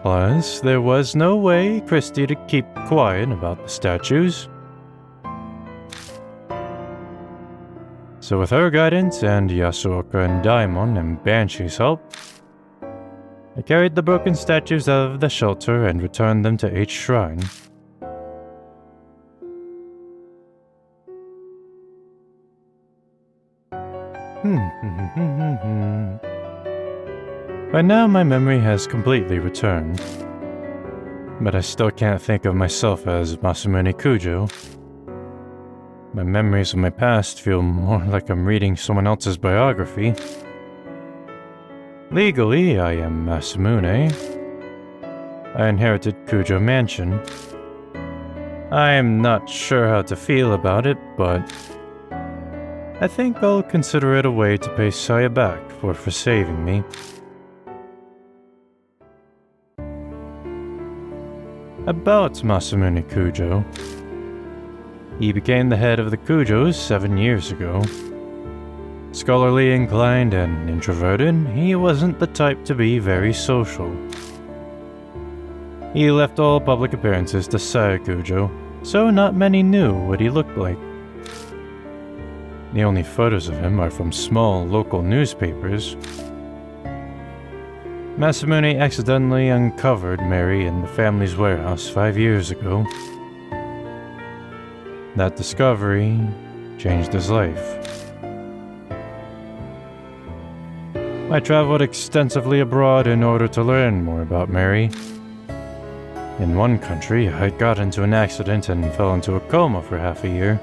Plus, there was no way Christie to keep quiet about the statues. So with her guidance and Yasuoka and Daimon and Banshee's help, I carried the broken statues out of the shelter and returned them to H Shrine. By now my memory has completely returned, but I still can't think of myself as Masamune Kujo. My memories of my past feel more like I'm reading someone else's biography. Legally, I am Masamune. I inherited Kujo Mansion. I am not sure how to feel about it, but I think I'll consider it a way to pay Saya back for saving me. About Masamune Kujo. He became the head of the Kujos 7 years ago. Scholarly inclined and introverted, he wasn't the type to be very social. He left all public appearances to Saya Kujo, so not many knew what he looked like. The only photos of him are from small local newspapers. Masamune accidentally uncovered Mary in the family's warehouse 5 years ago. That discovery changed his life. I traveled extensively abroad in order to learn more about Mary. In one country, I got into an accident and fell into a coma for half a year.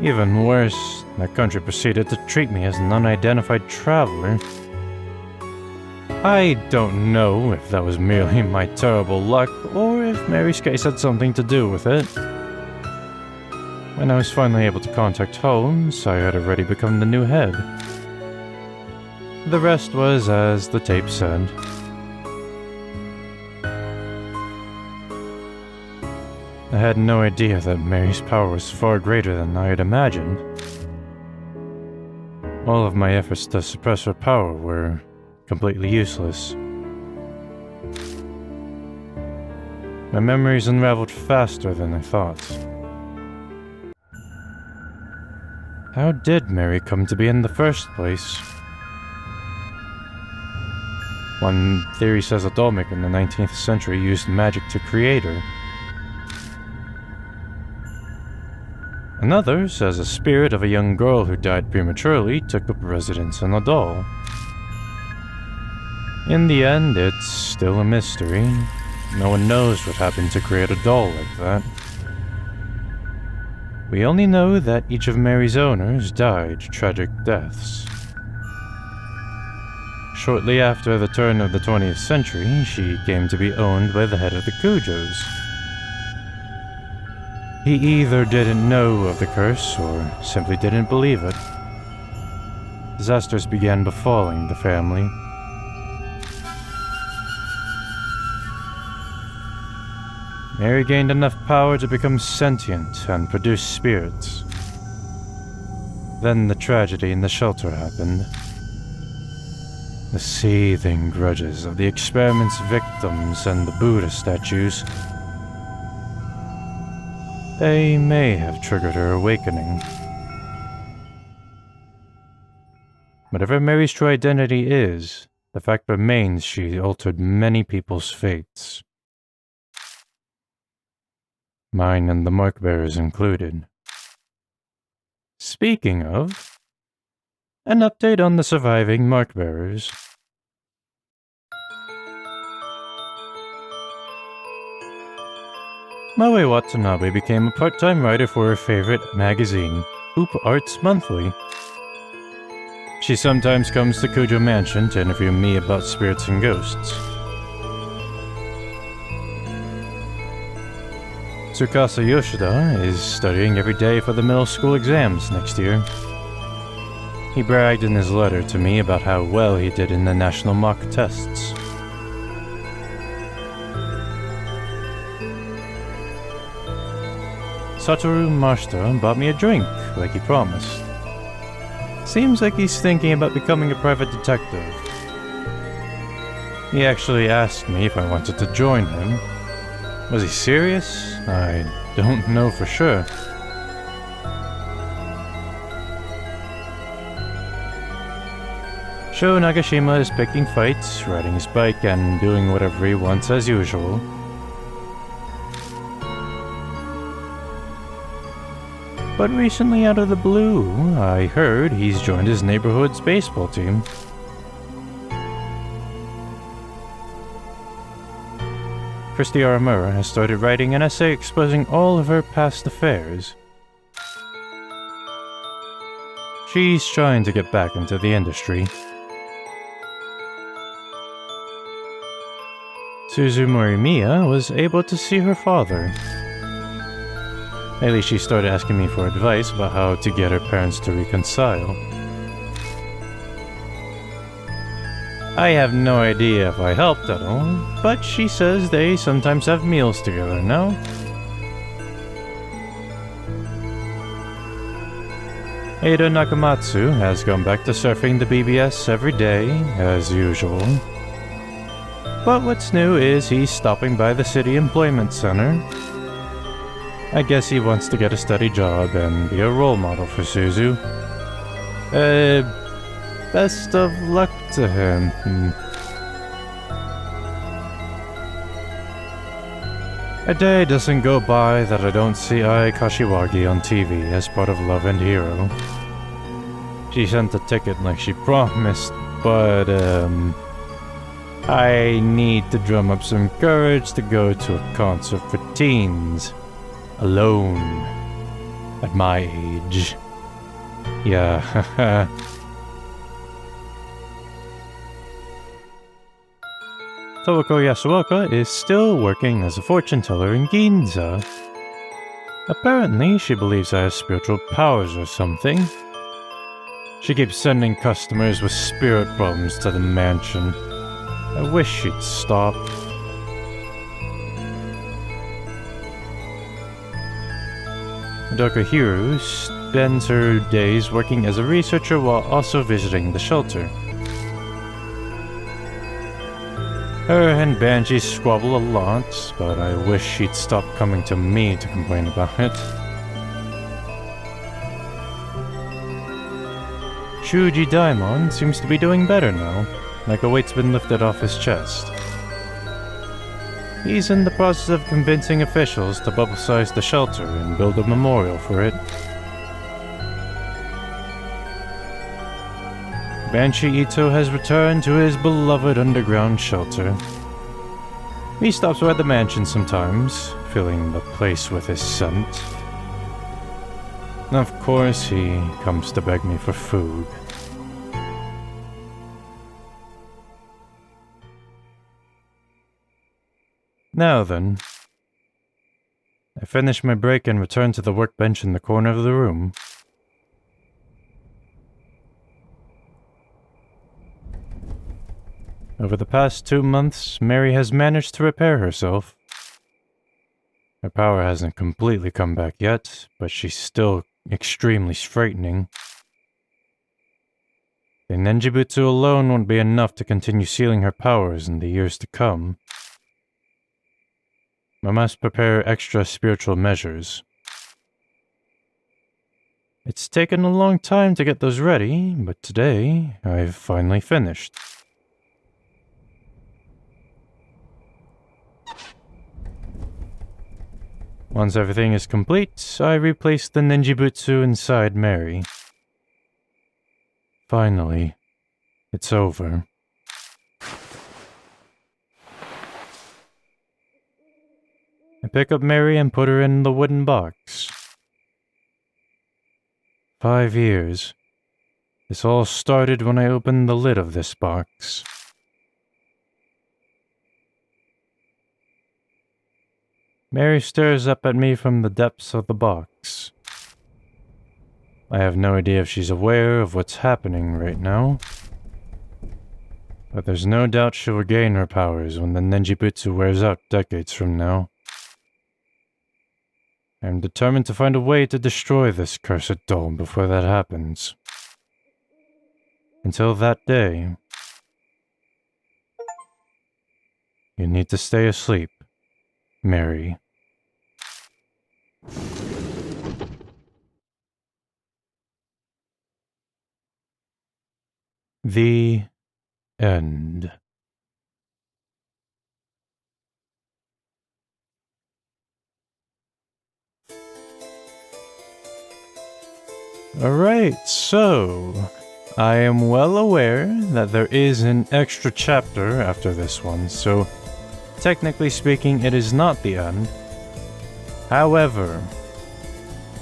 Even worse, that country proceeded to treat me as an unidentified traveler. I don't know if that was merely my terrible luck, or if Mary's case had something to do with it. When I was finally able to contact Holmes, I had already become the new head. The rest was as the tape said. I had no idea that Mary's power was far greater than I had imagined. All of my efforts to suppress her power were completely useless. My memories unraveled faster than I thought. How did Mary come to be in the first place? One theory says a dollmaker in the 19th century used magic to create her. Another says a spirit of a young girl who died prematurely took up residence in a doll. In the end, it's still a mystery. No one knows what happened to create a doll like that. We only know that each of Mary's owners died tragic deaths. Shortly after the turn of the 20th century, she came to be owned by the head of the Kujos. He either didn't know of the curse or simply didn't believe it. Disasters began befalling the family. Mary gained enough power to become sentient and produce spirits. Then the tragedy in the shelter happened. The seething grudges of the experiment's victims and the Buddha statues. They may have triggered her awakening. Whatever Mary's true identity is, the fact remains she altered many people's fates. Mine and the mark bearers included. Speaking of, an update on the surviving mark bearers. Maue Watanabe became a part-time writer for her favorite magazine, Hoop Arts Monthly. She sometimes comes to Kujo Mansion to interview me about spirits and ghosts. Tsukasa Yoshida is studying every day for the middle school exams next year. He bragged in his letter to me about how well he did in the national mock tests. Satoru Mashita bought me a drink, like he promised. Seems like he's thinking about becoming a private detective. He actually asked me if I wanted to join him. Was he serious? I don't know for sure. Sho Nagashima is picking fights, riding his bike, and doing whatever he wants as usual. But recently, out of the blue, I heard he's joined his neighborhood's baseball team. Christy Aramura has started writing an essay exposing all of her past affairs. She's trying to get back into the industry. Suzu Morimiya was able to see her father. Lately, she started asking me for advice about how to get her parents to reconcile. I have no idea if I helped at all, but she says they sometimes have meals together now. Ada Nakamatsu has gone back to surfing the BBS every day, as usual. But what's new is he's stopping by the City Employment Center. I guess he wants to get a steady job and be a role model for Suzu. Best of luck to him. A day doesn't go by that I don't see Ai Kashiwagi on TV as part of Love and Hero. She sent a ticket like she promised, but I need to drum up some courage to go to a concert for teens. Alone. At my age. Yeah, haha. Towako Yasuoka is still working as a fortune teller in Ginza. Apparently, she believes I have spiritual powers or something. She keeps sending customers with spirit problems to the mansion. I wish she'd stop. Dr. Hiru spends her days working as a researcher while also visiting the shelter. Her and Banji squabble a lot, but I wish she'd stop coming to me to complain about it. Shuji Daimon seems to be doing better now, like a weight's been lifted off his chest. He's in the process of convincing officials to publicize the shelter and build a memorial for it. Banshee Ito has returned to his beloved underground shelter. He stops by the mansion sometimes, filling the place with his scent. Of course, he comes to beg me for food. Now then, I finish my break and return to the workbench in the corner of the room. Over the past 2 months, Mary has managed to repair herself. Her power hasn't completely come back yet, but she's still extremely frightening. The Nenjibutsu alone won't be enough to continue sealing her powers in the years to come. I must prepare extra spiritual measures. It's taken a long time to get those ready, but today I've finally finished. Once everything is complete, I replace the Nenjibutsu inside Mary. Finally, it's over. I pick up Mary and put her in the wooden box. 5 years. This all started when I opened the lid of this box. Mary stares up at me from the depths of the box. I have no idea if she's aware of what's happening right now. But there's no doubt she'll regain her powers when the Nenjibutsu wears out decades from now. I am determined to find a way to destroy this cursed doll before that happens. Until that day, You need to stay asleep, Mary. The end. Alright, so I am well aware that there is an extra chapter after this one, so technically speaking, it is not the end. However,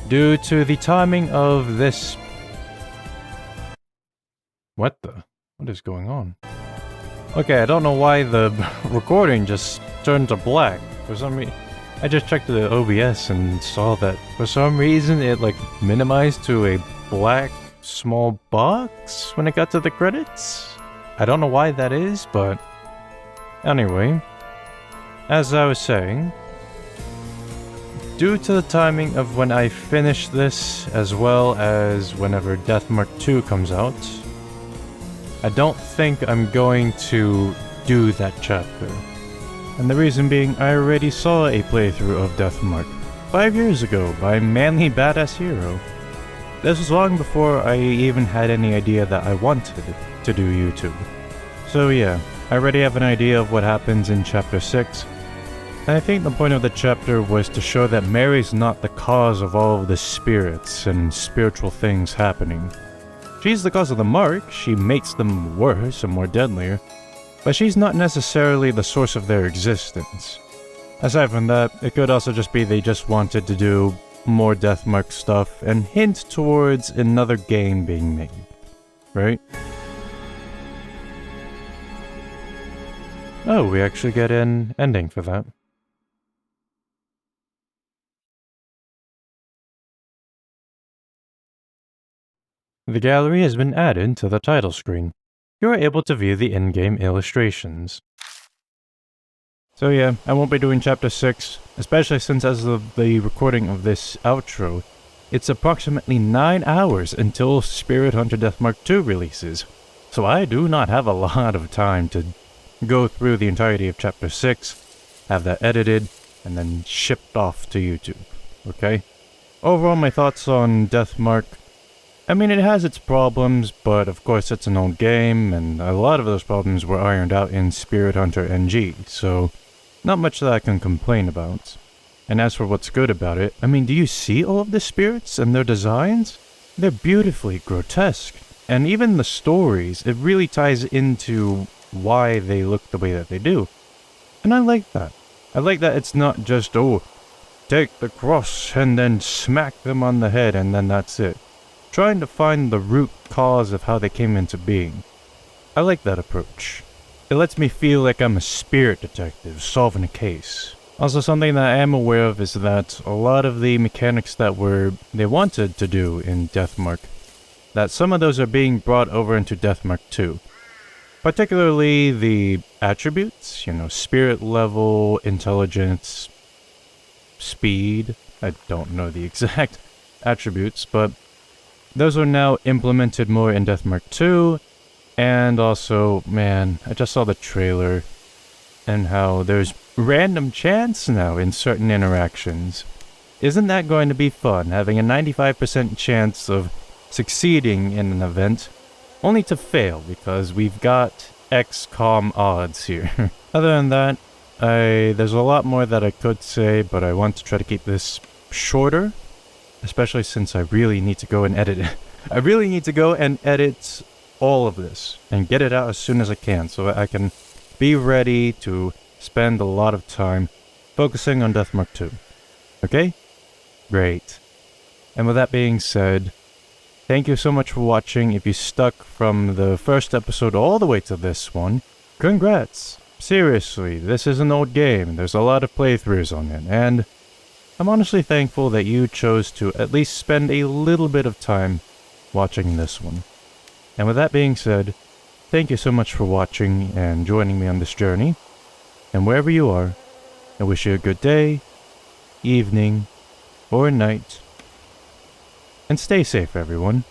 due to the timing of this... What is going on? Okay, I don't know why the recording just turned to black. For some reason, I just checked the OBS and saw that for some reason it like minimized to a black small box when it got to the credits. I don't know why that is, but anyway, as I was saying, due to the timing of when I finish this, as well as whenever Deathmark 2 comes out, I don't think I'm going to do that chapter. And the reason being, I already saw a playthrough of Deathmark 5 years ago by Manly Badass Hero. This was long before I even had any idea that I wanted to do YouTube. So yeah, I already have an idea of what happens in Chapter 6. And I think the point of the chapter was to show that Mary's not the cause of all of the spirits and spiritual things happening. She's the cause of the mark, she makes them worse and more deadlier, but she's not necessarily the source of their existence. Aside from that, it could also just be they just wanted to do more Deathmark stuff and hint towards another game being made, right? Oh, we actually get an ending for that. The gallery has been added to the title screen. You are able to view the in-game illustrations. So yeah, I won't be doing Chapter 6, especially since as of the recording of this outro, it's approximately 9 hours until Spirit Hunter Deathmark 2 releases. So I do not have a lot of time to go through the entirety of Chapter 6, have that edited, and then shipped off to YouTube, okay? Overall, my thoughts on Deathmark, I mean, it has its problems, but of course it's an old game, and a lot of those problems were ironed out in Spirit Hunter NG, so not much that I can complain about. And as for what's good about it, I mean, do you see all of the spirits and their designs? They're beautifully grotesque, and even the stories, it really ties into why they look the way that they do. And I like that. I like that it's not just, oh, take the cross and then smack them on the head and then that's it. Trying to find the root cause of how they came into being. I like that approach. It lets me feel like I'm a spirit detective solving a case. Also, something that I am aware of is that a lot of the mechanics that they wanted to do in Deathmark, that some of those are being brought over into Deathmark 2. Particularly the attributes, spirit level, intelligence, speed. I don't know the exact attributes, but those are now implemented more in Deathmark 2, and also, man, I just saw the trailer, and how there's random chance now in certain interactions. Isn't that going to be fun, having a 95% chance of succeeding in an event, only to fail, because we've got XCOM odds here. Other than that, there's a lot more that I could say, but I want to try to keep this shorter. Especially since I really need to go and edit it. I really need to go and edit all of this and get it out as soon as I can so that I can be ready to spend a lot of time focusing on Deathmark 2. Okay? Great. And with that being said, thank you so much for watching. If you stuck from the first episode all the way to this one, congrats. Seriously, this is an old game. There's a lot of playthroughs on it, and I'm honestly thankful that you chose to at least spend a little bit of time watching this one. And with that being said, thank you so much for watching and joining me on this journey. And wherever you are, I wish you a good day, evening, or night. And stay safe, everyone.